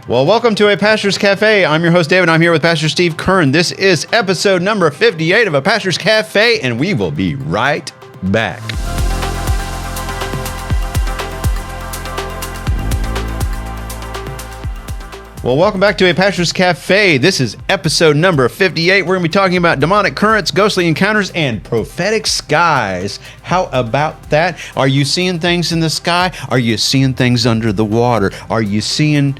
Well, welcome to A Pastor's Café. I'm your host, David. I'm here with Pastor Steve Kern. This is episode number 58 of A Pastor's Café, and we will be right back. Well, welcome back to A Pastor's Café. This is episode number 58. We're going to be talking about demonic currents, ghostly encounters, and prophetic skies. How about that? Are you seeing things in the sky? Are you seeing things under the water? Are you seeing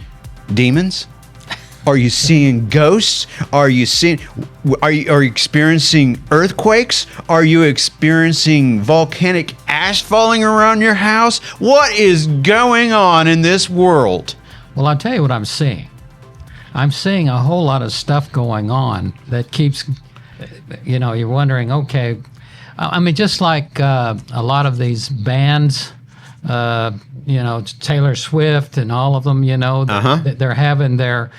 demons? Are you seeing ghosts? Are you experiencing earthquakes? Are you experiencing volcanic ash falling around your house? What is going on in this world? Well, I'll tell you what I'm seeing. I'm seeing a whole lot of stuff going on that keeps, you're wondering, okay, I mean, just like a lot of these bands, Taylor Swift and all of them, they're having they're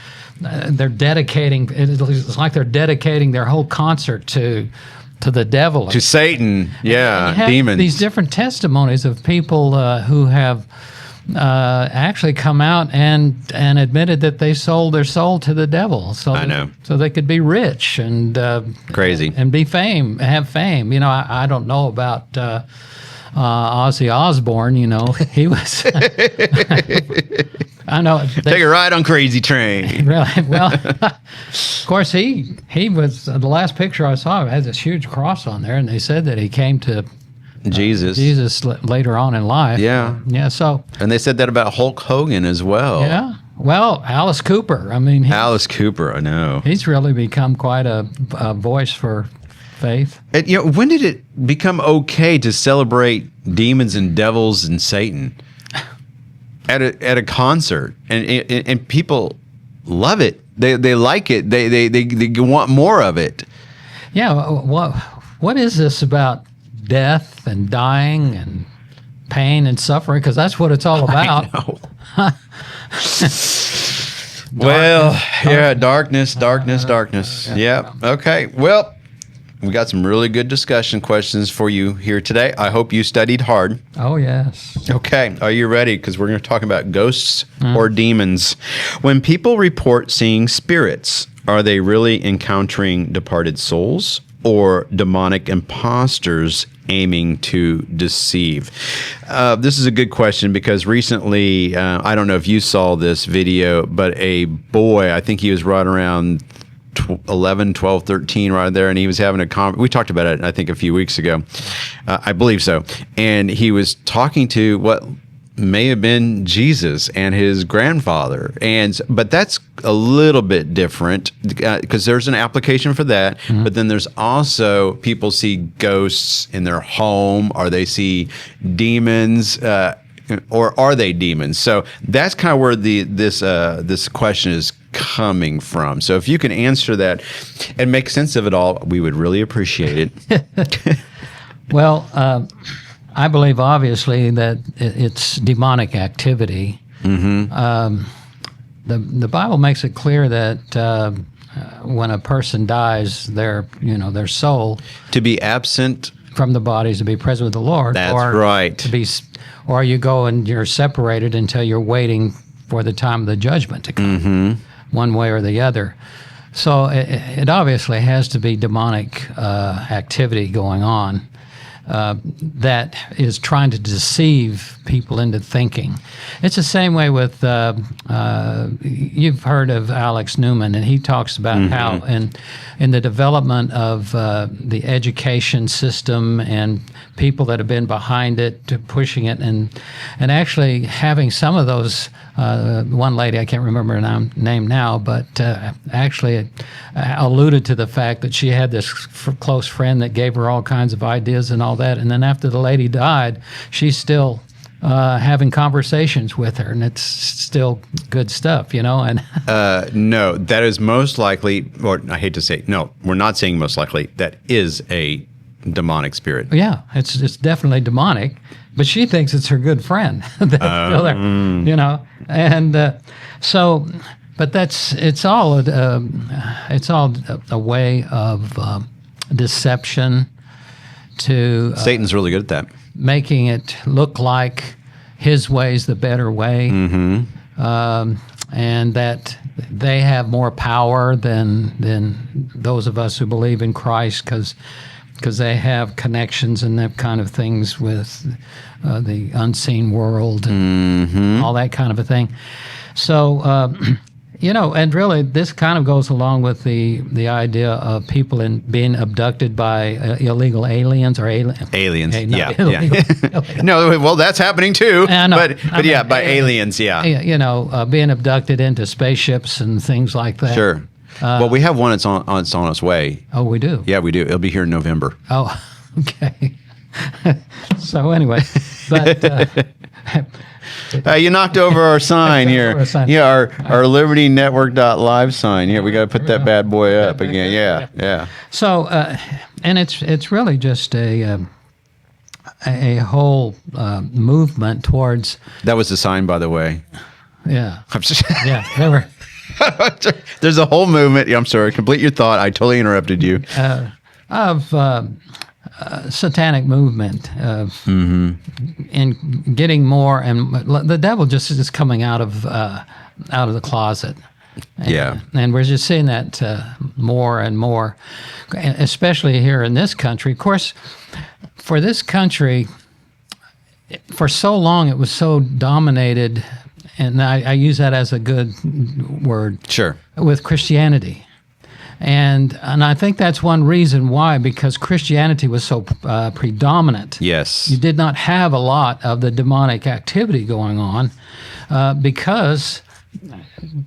dedicating, it's like they're dedicating their whole concert to the devil. To Satan, yeah, demons. These different testimonies of people who have actually come out and admitted that they sold their soul to the devil. So they could be rich and crazy and have fame. I don't know about Ozzy Osbourne. He was. I know. Take a ride on Crazy Train. Really? Well, of course he was. The last picture I saw has this huge cross on there, and they said that he came to Jesus later on in life. Yeah. So. And they said that about Hulk Hogan as well. Yeah. Well, Alice Cooper. I mean. Alice Cooper. I know. He's really become quite a voice for faith. When did it become okay to celebrate demons and devils and Satan at a concert? And people love it. They like it. They want more of it. Yeah. What is this about? Death and dying and pain and suffering, because that's what it's all about. I know. Darkness. Yeah. Okay. Well, we got some really good discussion questions for you here today. I hope you studied hard. Oh, yes. Okay. Are you ready? Because we're going to talk about ghosts or demons. When people report seeing spirits, are they really encountering departed souls or demonic imposters aiming to deceive? This is a good question because recently, I don't know if you saw this video, but a boy, I think he was right around 11, 12, 13 right there, and he was having we talked about it, I think, a few weeks ago. I believe so. And he was talking to what may have been Jesus and his grandfather, but that's a little bit different because there's an application for that. Mm-hmm. But then there's also people see ghosts in their home, or they see demons, or are they demons? So that's kind of where this question is coming from. So if you can answer that and make sense of it all, we would really appreciate it. Well. I believe, obviously, that it's demonic activity. Mm-hmm. The Bible makes it clear that when a person dies, their soul to be absent from the bodies, to be present with the Lord. That's right. Or you go and you're separated until you're waiting for the time of the judgment to come, one way or the other. So it obviously has to be demonic activity going on. That is trying to deceive people into thinking. It's the same way with, you've heard of Alex Newman, and he talks about how in the development of the education system and people that have been behind it, to pushing it, and actually having some of those, one lady, I can't remember her name now, but actually alluded to the fact that she had this close friend that gave her all kinds of ideas and all that, and then after the lady died, she's still having conversations with her, and it's still good stuff, And no, that is most likely, or I hate to say, no, we're not saying most likely. That is a demonic spirit. Yeah, it's definitely demonic, but she thinks it's her good friend that's still there, and so. But it's all a way of deception to Satan's really good at that, making it look like his way's the better way. and that they have more power than those of us who believe in Christ because they have connections and that kind of things with the unseen world and all that kind of a thing. So, and really this kind of goes along with the idea of people being abducted by illegal aliens or aliens. Illegal. No, well, that's happening too. But by aliens, being abducted into spaceships and things like that. Sure. Well, we have one that's on its way. Oh, we do? Yeah, we do. It'll be here in November. Oh, okay. So anyway, but... you knocked over our sign here. Yeah, our LibertyNetwork.live sign. Here, we got to put that bad boy up again. Yeah. So, and it's really just a whole movement towards... That was the sign, by the way. Yeah. Yeah, they were... There's a whole movement. I'm sorry. Complete your thought. I totally interrupted you. Of Satanic Movement in getting more, and the devil just is coming out of the closet. And we're just seeing that more and more, especially here in this country. Of course, for this country, for so long it was so dominated, and I use that as a good word. Sure. With Christianity. And I think that's one reason why, because Christianity was so predominant. Yes. You did not have a lot of the demonic activity going on because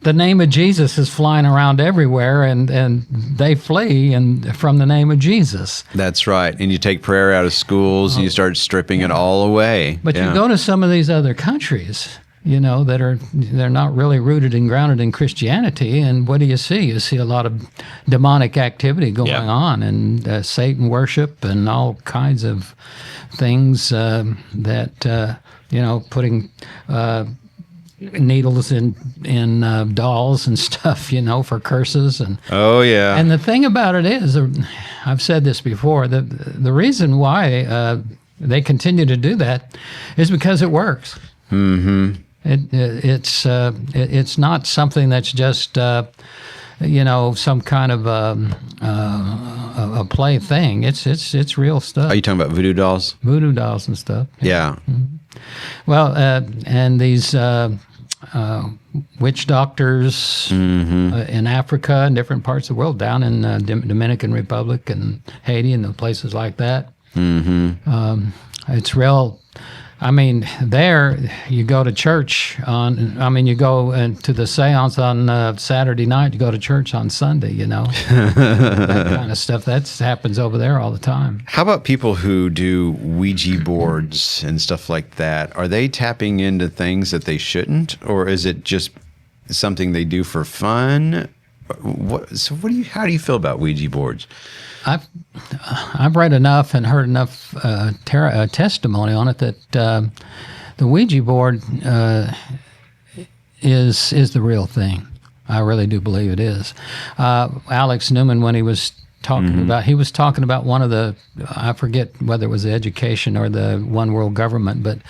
the name of Jesus is flying around everywhere, and they flee from the name of Jesus. That's right. And you take prayer out of schools, and you start stripping it all away. But you go to some of these other countries, they're not really rooted and grounded in Christianity, and what do you see? You see a lot of demonic activity going on, and Satan worship, and all kinds of things that putting needles in dolls and stuff, for curses and. Oh yeah. And the thing about it is, I've said this before, the reason why they continue to do that is because it works. Mm-hmm. It's not something that's just some kind of a play thing. It's real stuff. Are you talking about voodoo dolls? Voodoo dolls and stuff. Yeah. Mm-hmm. Well, and these witch doctors in Africa and different parts of the world, down in Dominican Republic and Haiti and the places like that. Mm-hmm. It's real. I mean, there you go to church you go to the seance on Saturday night, you go to church on Sunday, that kind of stuff. That happens over there all the time. How about people who do Ouija boards and stuff like that? Are they tapping into things that they shouldn't, or is it just something they do for fun? How do you feel about Ouija boards? I've read enough and heard enough testimony on it that the Ouija board is the real thing. I really do believe it is. Alex Newman, when he was talking about one of the, I forget whether it was the education or the one world government, but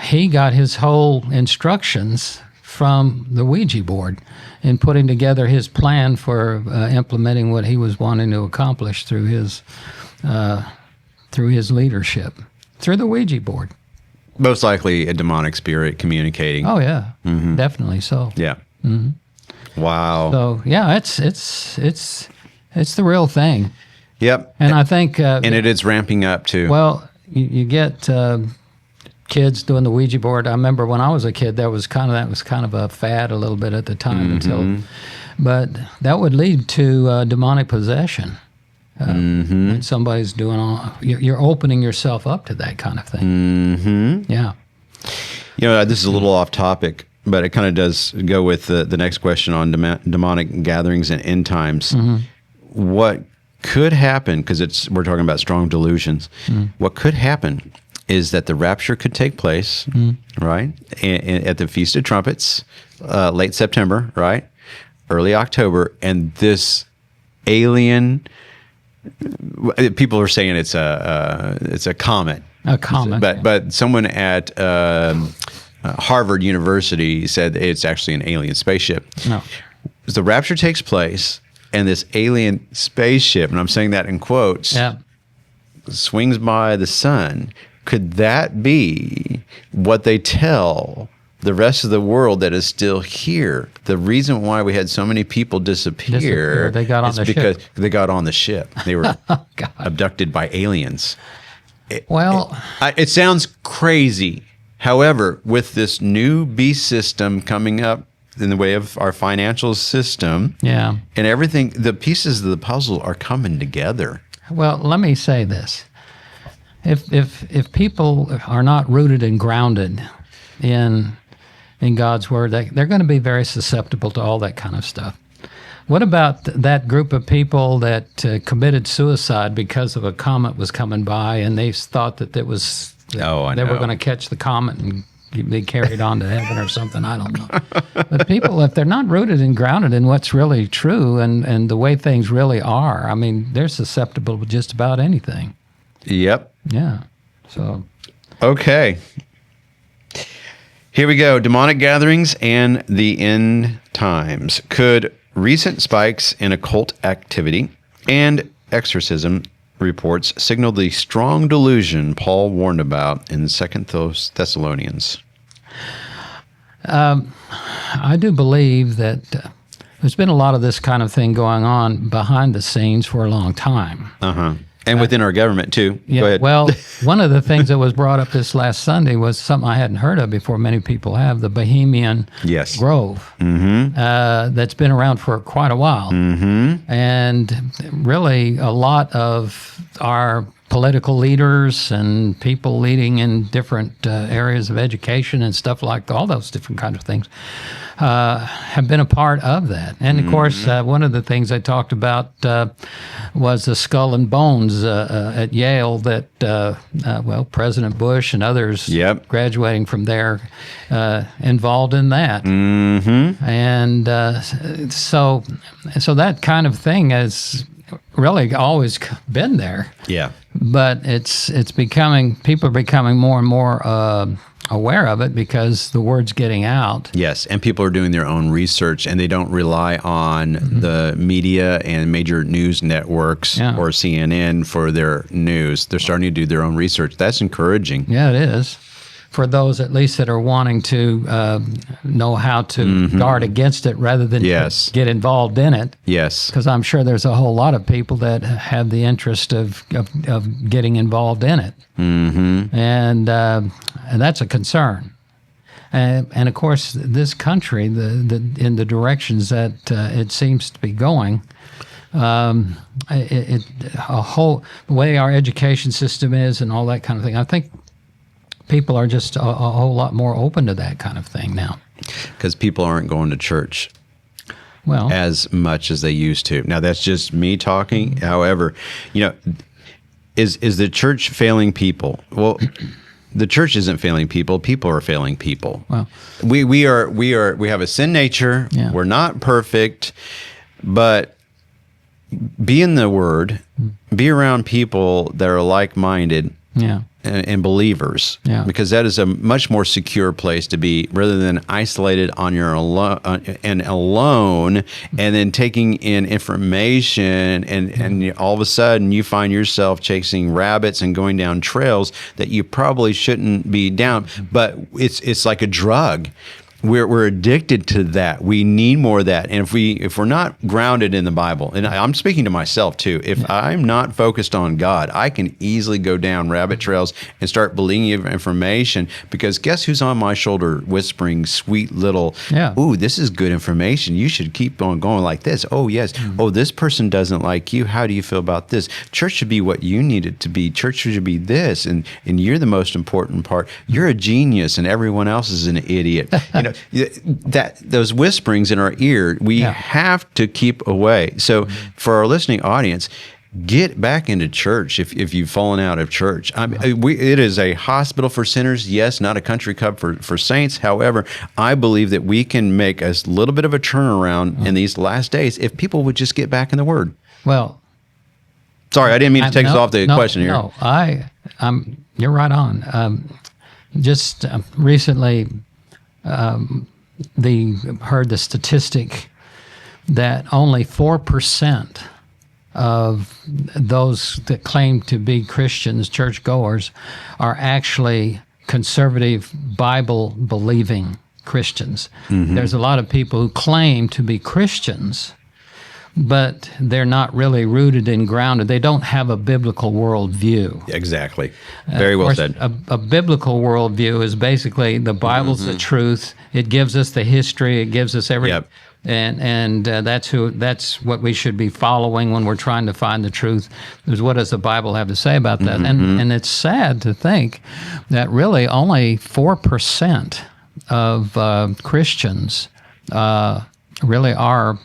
he got his whole instructions from the Ouija board in putting together his plan for implementing what he was wanting to accomplish through his leadership, through the Ouija board. Most likely a demonic spirit communicating. Oh yeah, definitely so. Yeah. Mm-hmm. Wow. So yeah, it's the real thing. Yep. And I think and it is ramping up too. Well, you get kids doing the Ouija board. I remember when I was a kid, that was kind of a fad a little bit at the time but that would lead to demonic possession. When somebody's doing you're opening yourself up to that kind of thing. Yeah. This is a little off topic, but it kind of does go with the next question on demonic gatherings and end times. What could happen, because we're talking about strong delusions, what could happen is that the rapture could take place, right, at the Feast of Trumpets, late September, right, early October, and this alien, people are saying it's a comet. A comet. But someone at Harvard University said it's actually an alien spaceship. No. The rapture takes place, and this alien spaceship, and I'm saying that in quotes, Yeah. swings by the sun. Could that be what they tell the rest of the world that is still here? The reason why we had so many people disappear, they got on is the because ship. they got on the ship. They were Oh, God. abducted by aliens. Well, It sounds crazy. However, with this new beast system coming up in the way of our financial system, yeah. and everything, the pieces of the puzzle are coming together. Well, let me say this. If people are not rooted and grounded in God's word, they're going to be very susceptible to all that kind of stuff. What about that group of people that committed suicide because of a comet was coming by, and they thought that it was they were going to catch the comet and be carried on to heaven or something? I don't know. But people, if they're not rooted and grounded in what's really true and the way things really are, I mean, they're susceptible to just about anything. Yep. Yeah. So. Okay. Here we go. Demonic gatherings and the end times. Could recent spikes in occult activity and exorcism reports signal the strong delusion Paul warned about in 2 Thessalonians? I do believe that there's been a lot of this kind of thing going on behind the scenes for a long time. Uh-huh. And within our government, too. Yeah, Go ahead. well, one of the things that was brought up this last Sunday was something I hadn't heard of before. Many people have, the Bohemian Yes. Grove. Mm-hmm. That's been around for quite a while. Mm-hmm. And really, a lot of our political leaders and people leading in different areas of education and stuff like all those different kinds of things have been a part of that. And of course, one of the things I talked about was the skull and bones at Yale that, President Bush and others Yep. graduating from there involved in that. Mm-hmm. And so that kind of thing has really always been there. Yeah. But it's becoming, people are becoming more and more aware of it because the word's getting out. Yes, and people are doing their own research, and they don't rely on the media and major news networks or CNN for their news. They're starting to do their own research. That's encouraging. Yeah, it is. For those at least that are wanting to know how to guard against it rather than get involved in it. Yes. Because I'm sure there's a whole lot of people that have the interest of getting involved in it. Mm-hmm. And that's a concern. And of course, this country, in the directions that it seems to be going, the way our education system is and all that kind of thing, I think people are just a whole lot more open to that kind of thing now. Because people aren't going to church as much as they used to. Now, that's just me talking. However, is the church failing people? Well, the church isn't failing people. People are failing people. Well, we have a sin nature. Yeah. We're not perfect, but be in the Word. Be around people that are like-minded. Yeah. And believers, because that is a much more secure place to be, rather than isolated on your alone, and then taking in information, and all of a sudden you find yourself chasing rabbits and going down trails that you probably shouldn't be down. But it's like a drug. We're addicted to that. We need more of that. And if we're not grounded in the Bible, and I'm speaking to myself too, if I'm not focused on God, I can easily go down rabbit trails and start believing information, because guess who's on my shoulder whispering sweet little, ooh, this is good information. You should keep on going like this. Oh, yes. Oh, this person doesn't like you. How do you feel about this? Church should be what you need it to be. Church should be this. And you're the most important part. You're a genius and everyone else is an idiot. That those whisperings in our ear, we have to keep away. So for our listening audience, get back into church if you've fallen out of church. It is a hospital for sinners, yes, not a country club for saints. However, I believe that we can make a little bit of a turnaround in these last days if people would just get back in the Word. Well, sorry, I didn't mean to take us off the question here. No, you're right on. Just recently, heard the statistic that only 4% of those that claim to be Christians, churchgoers, are actually conservative, Bible-believing Christians. There's a lot of people who claim to be Christians, but they're not really rooted and grounded. They don't have a biblical worldview. Exactly. Very well said. A biblical worldview is basically the Bible's the truth. It gives us the history. It gives us every... Yep. And that's what we should be following when we're trying to find the truth. Is what does the Bible have to say about that? And it's sad to think that really only 4% of Christians really are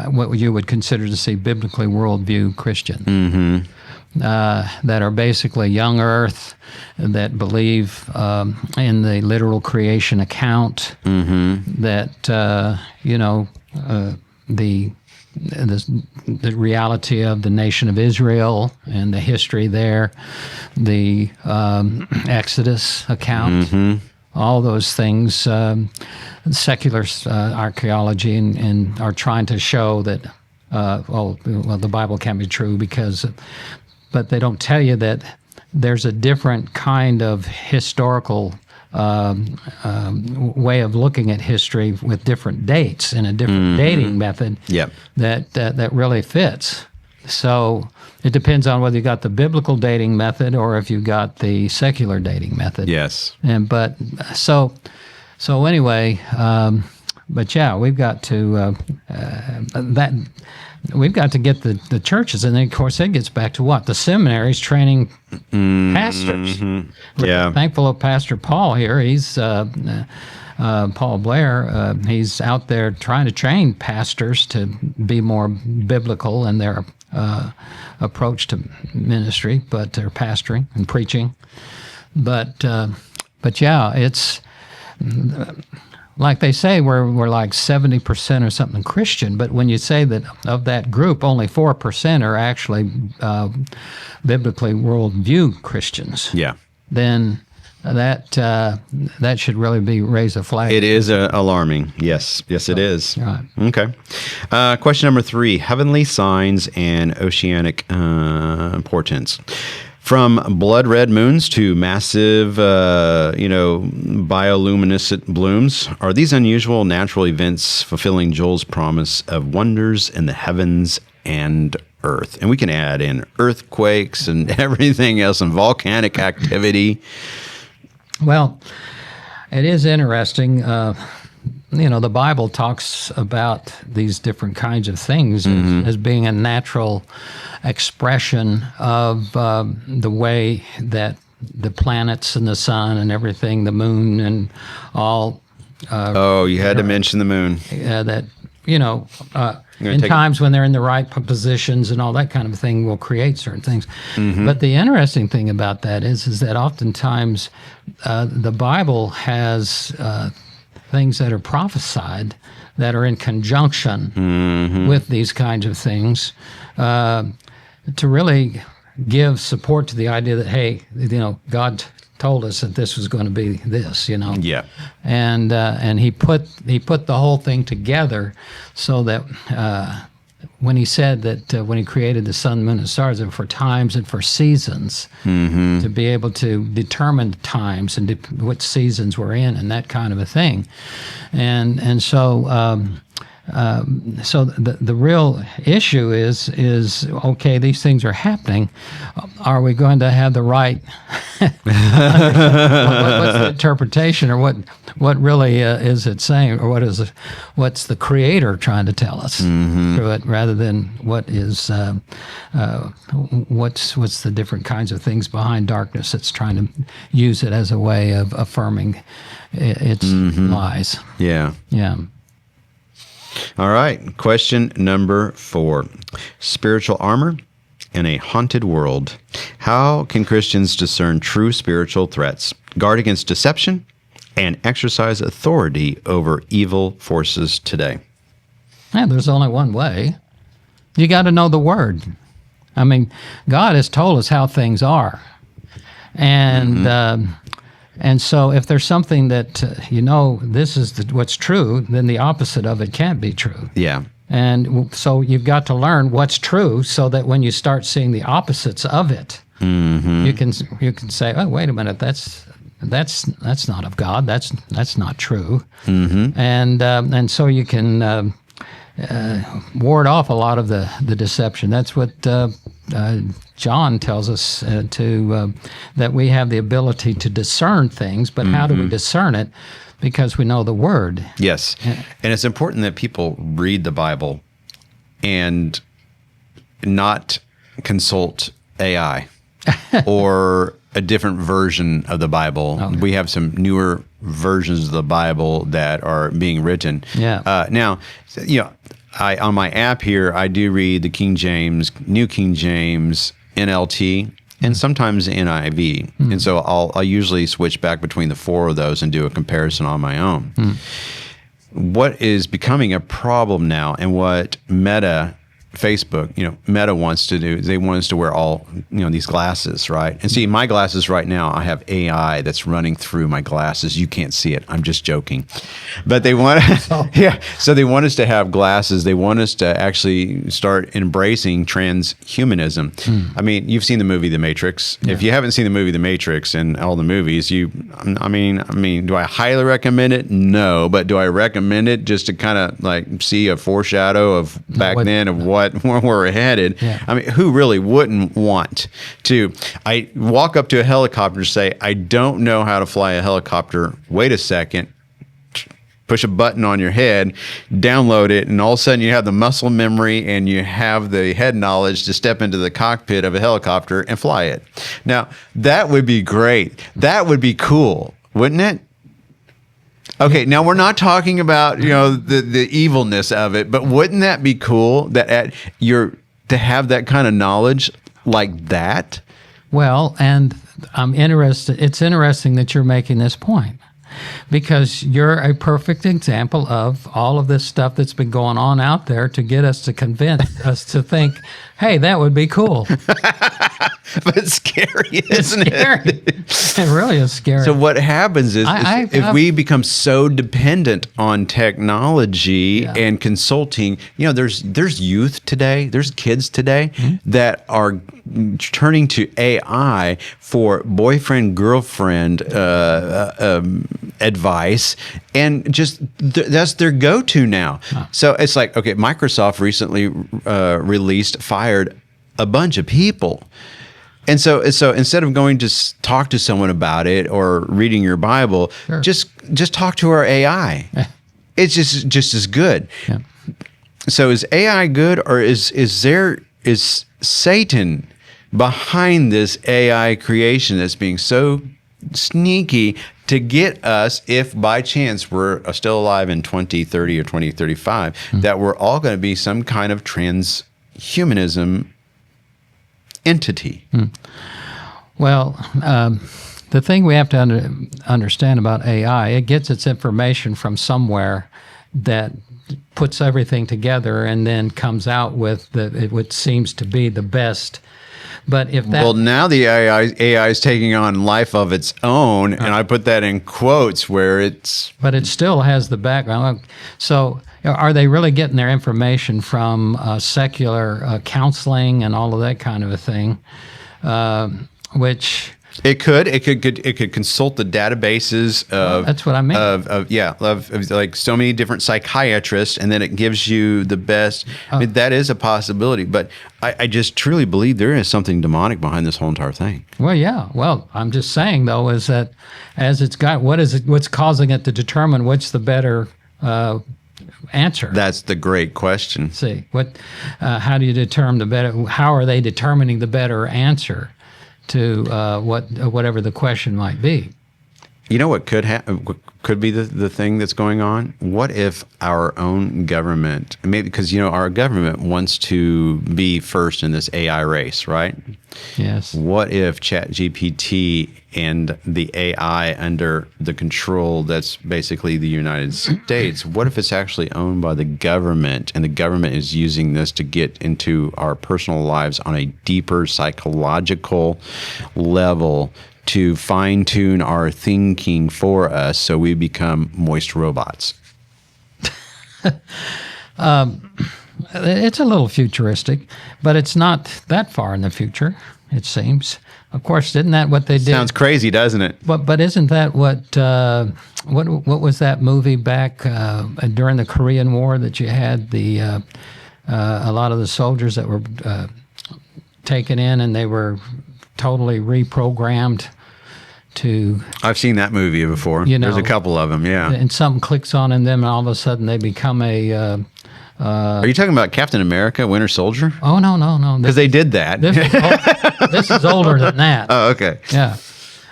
what you would consider to see biblically worldview Christian. That are basically young earth, that believe in the literal creation account, that the reality of the nation of Israel and the history there, the Exodus account, all those things, secular archaeology, and are trying to show that the Bible can't be true but they don't tell you that there's a different kind of historical way of looking at history with different dates and a different dating method that really fits. So it depends on whether you got the biblical dating method or if you got the secular dating method. Yes. So anyway, but yeah, we've got to We've got to get the churches, and then of course that gets back to what? The seminaries training pastors. Yeah. We're thankful of Pastor Paul here. He's Paul Blair. He's out there trying to train pastors to be more biblical in their approach to ministry, but they're pastoring and preaching. But yeah, it's like they say, we're like 70% or something Christian, but when you say that of that group, only 4% are actually biblically worldview Christians, then that should really raise a flag. It is alarming. Yes, it is. Right. Okay. Question number 3: heavenly signs and oceanic portents. From blood red moons to massive, bioluminescent blooms, are these unusual natural events fulfilling Joel's promise of wonders in the heavens and earth? And we can add in earthquakes and everything else and volcanic activity. Well, it is interesting. The Bible talks about these different kinds of things as being a natural expression of the way that the planets and the sun and everything, the moon and all. You had to mention the moon. In times when they're in the right positions and all that kind of thing will create certain things. But the interesting thing about that is that oftentimes the Bible has things that are prophesied that are in conjunction with these kinds of things to really give support to the idea that, hey, God told us that this was going to be this, Yeah. And he put the whole thing together so that when he said that when he created the sun, moon, and stars, and for times and for seasons, to be able to determine times and what seasons we're in and that kind of a thing, and so. So the real issue is okay, these things are happening. Are we going to have the right what's the interpretation, or what really is it saying, or what's the Creator trying to tell us through it, rather than what is what's the different kinds of things behind darkness that's trying to use it as a way of affirming its lies. Yeah. Yeah. All right. Question number 4. Spiritual armor in a haunted world. How can Christians discern true spiritual threats, guard against deception, and exercise authority over evil forces today? Yeah, there's only one way. You got to know the Word. I mean, God has told us how things are. And And so if there's something that, this is what's true, then the opposite of it can't be true. Yeah. And so you've got to learn what's true so that when you start seeing the opposites of it, you can say, oh, wait a minute, that's not of God. That's not true. And so you can ward off a lot of the deception. That's what John tells us that we have the ability to discern things. But how do we discern it? Because we know the Word. Yes. And it's important that people read the Bible and not consult AI or a different version of the Bible. Okay. We have some newer versions of the Bible that are being written. Yeah. Now, on my app here, I do read the King James, New King James, NLT, and sometimes NIV. And so I'll usually switch back between the four of those and do a comparison on my own. What is becoming a problem now, and what Facebook, Meta wants to do, they want us to wear all, these glasses, right? And see, my glasses right now, I have AI that's running through my glasses. You can't see it. I'm just joking. But they want, so they want us to have glasses. They want us to actually start embracing transhumanism. I mean, you've seen the movie The Matrix. Yeah. If you haven't seen the movie The Matrix and all the movies, I mean, do I highly recommend it? No. But do I recommend it just to kind of like see a foreshadow of back then of where we're headed? Yeah. I mean, who really wouldn't want to? I walk up to a helicopter and say, I don't know how to fly a helicopter. Wait a second. Push a button on your head, download it, and all of a sudden you have the muscle memory and you have the head knowledge to step into the cockpit of a helicopter and fly it. Now, that would be great. That would be cool, wouldn't it? Okay, now we're not talking about the evilness of it, but wouldn't that be cool that to have that kind of knowledge like that? Well, and I'm interested. It's interesting that you're making this point, because you're a perfect example of all of this stuff that's been going on out there to get us to convince us to think, hey, that would be cool. But it's scary, isn't it? It really is scary. So what happens is if we become so dependent on technology and consulting, there's youth today, there's kids today that are turning to AI for boyfriend-girlfriend advice, and just that's their go-to now. So it's like, okay, Microsoft recently fired a bunch of people. And so instead of going to talk to someone about it or reading your Bible, sure, just talk to our AI. It's just as good. Yeah. So is AI good, or is Satan behind this AI creation that's being so sneaky to get us, if by chance we're still alive in 2030 or 2035, that we're all going to be some kind of transhumanism entity? Well, the thing we have to understand about AI, it gets its information from somewhere that puts everything together and then comes out with what seems to be the best. But if that, well, now the AI is taking on life of its own, and I put that in quotes where it's. But it still has the background. So, are they really getting their information from secular counseling and all of that kind of a thing? Which it could consult the databases of. That's what I mean. Of like so many different psychiatrists, and then it gives you the best. I mean, that is a possibility, but I just truly believe there is something demonic behind this whole entire thing. Well, yeah. Well, I'm just saying though, is that as it's got, what's causing it to determine what's the better answer? That's the great question. See, how do you determine the better? How are they determining the better answer to whatever the question might be? You know what could be the thing that's going on? What if our own government, maybe because our government wants to be first in this AI race, right? Yes. What if ChatGPT and the AI under the control that's basically the United States, what if it's actually owned by the government, and the government is using this to get into our personal lives on a deeper psychological level to fine tune our thinking for us so we become moist robots. It's a little futuristic, but it's not that far in the future, it seems. Of course, isn't that what they did? Sounds crazy, doesn't it? But isn't that what was that movie back during the Korean War that you had a lot of the soldiers that were taken in and they were totally reprogrammed to... I've seen that movie before. There's a couple of them, yeah. And something clicks on in them and all of a sudden they become a... Are you talking about Captain America, Winter Soldier? Oh, no. Because they did that. This is older than that. Oh, okay. Yeah.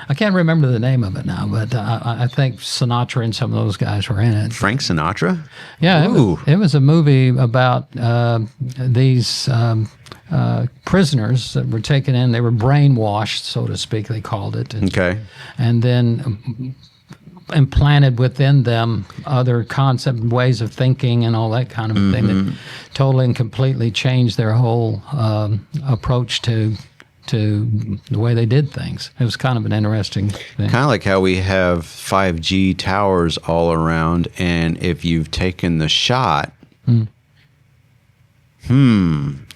I can't remember the name of it now, but I think Sinatra and some of those guys were in it. Frank Sinatra? Yeah, it was a movie about these prisoners that were taken in. They were brainwashed, so to speak, they called it. Okay. And then implanted within them other concept ways of thinking and all that kind of thing that totally and completely changed their whole approach to the way they did things. It was kind of an interesting thing. Kind of like how we have 5G towers all around, and if you've taken the shot,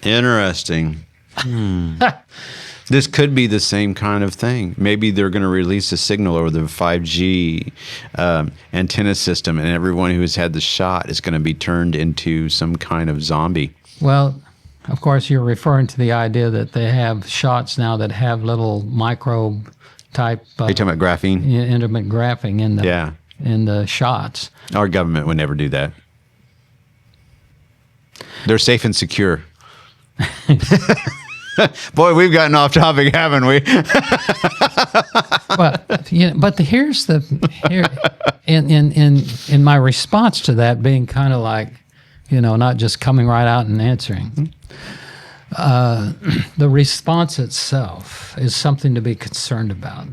interesting. This could be the same kind of thing. Maybe they're going to release a signal over the 5G antenna system, and everyone who has had the shot is going to be turned into some kind of zombie. Well, of course, you're referring to the idea that they have shots now that have little microbe type. Are you talking about graphene? Intimate graphing in the shots. Our government would never do that. They're safe and secure. Boy, we've gotten off topic, haven't we? Here's in my response to that being kind of like, not just coming right out and answering. The response itself is something to be concerned about.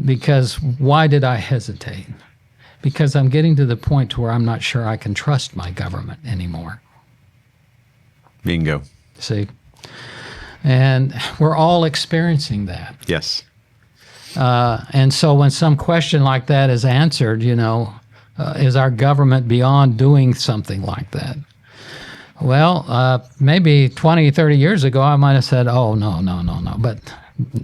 Because why did I hesitate? Because I'm getting to the point to where I'm not sure I can trust my government anymore. Bingo. See? And we're all experiencing that. Yes. And so when some question like that is answered, is our government beyond doing something like that? Well, maybe 20, 30 years ago, I might have said, oh, no. But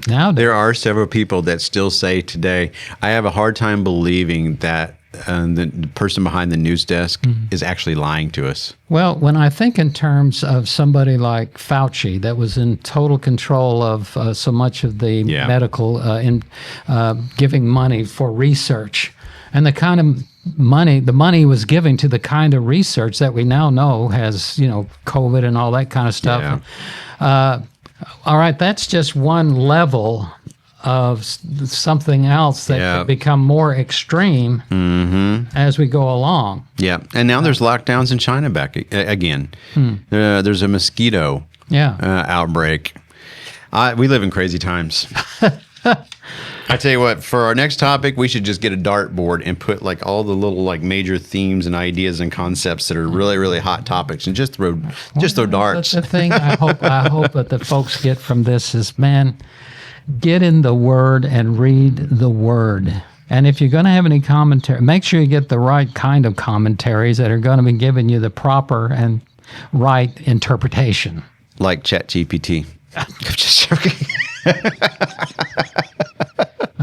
now there are several people that still say today, I have a hard time believing that the person behind the news desk is actually lying to us. Well, when I think in terms of somebody like Fauci that was in total control of so much of the medical, giving money for research, and the kind of the money was giving to the kind of research that we now know has, COVID and all that kind of stuff. Yeah. All right, that's just one level of something else that could become more extreme as we go along. Yeah, and now there's lockdowns in China back again. There's a mosquito outbreak. We live in crazy times. I tell you what, for our next topic, we should just get a dartboard and put like all the little like major themes and ideas and concepts that are really, really hot topics, and just throw darts. The thing I hope that the folks get from this is, man, get in the Word and read the Word. And if you're going to have any commentary, make sure you get the right kind of commentaries that are going to be giving you the proper and right interpretation. Like ChatGPT. I'm just joking.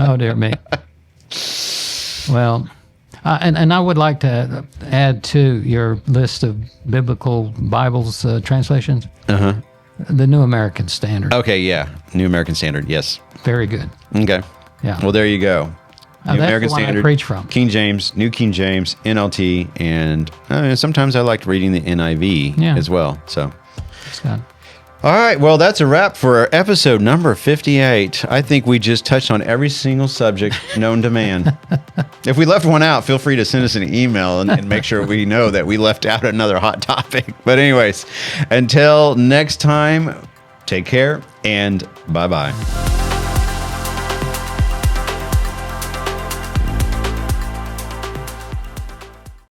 Oh, dear me. Well, and I would like to add to your list of biblical Bibles translations. The New American Standard. Okay, yeah. New American Standard, yes. Very good. Okay. Yeah. Well, there you go. New American Standard, I preach from. King James, New King James, NLT, and sometimes I liked reading the NIV as well. So. It's good. All right, well, that's a wrap for episode number 58. I think we just touched on every single subject known to man. If we left one out, feel free to send us an email and make sure we know that we left out another hot topic. But anyways, until next time, take care and bye-bye.